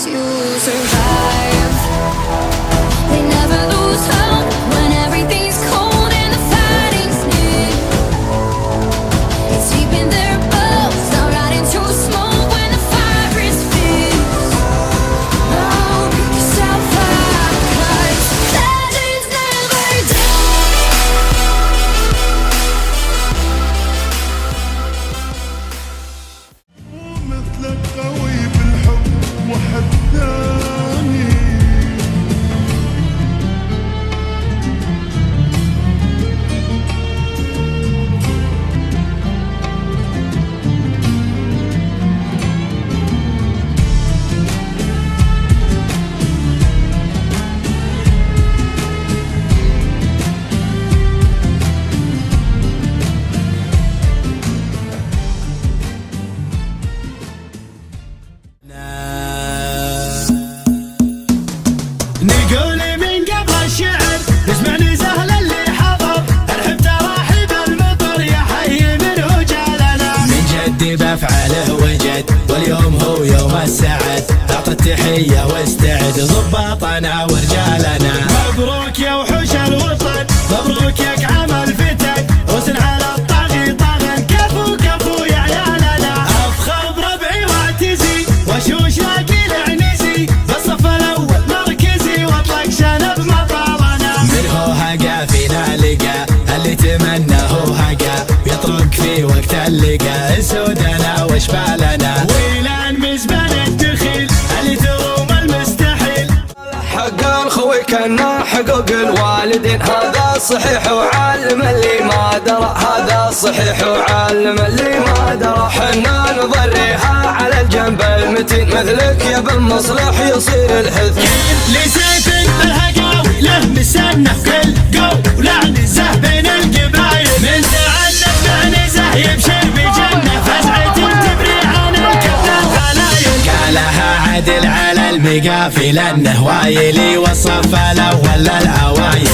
to survive. They never lose hope when everything's cold and the fighting's near. It's deep in their bones, not right into smoke when the fire is fierce. Oh, yourself up, 'cause legends never مثلك قوي بالحب وحداني. نقول من قبل الشعر نسمع نزهل اللي حضر الحب تراحب المطر يا حي من رجالنا من جد بفعله وجد واليوم هو يوم السعد اعطى التحية واستعد ضباطنا ورجالنا مبروك يا وحوش الوطن مبروك يا كعام الفتن وزن على الطاغي طاغن كفو كفو يا عيالنا افخر بربعي واعتزي وشوش لاقي العنزي بالصف الاول مركزي واطلق شنب مطارنا من هو هقا فينا لقى اللي تمنى هو هقا يطرق في وقت اللقا سودنا واشبالنا ويلان مزبل الدخيل اللي تروم المستحيل حق الخوي كنا حقوق الوالدين هذا صحيح وعلم اللي ما درى هذا صحيح وعلم اللي ما درى حنا نضريها على الجنب المتين مثلك يا بن مصلح يصير الحث لسيف الهقاوي له مسنة كل قولة نزه بين القبايل من تعنف بعنزه يبشر بجنة فزعة تبري عن الكبد الخلايل قالها عدل على المقافل انه وايلي والصف الاول للاوايل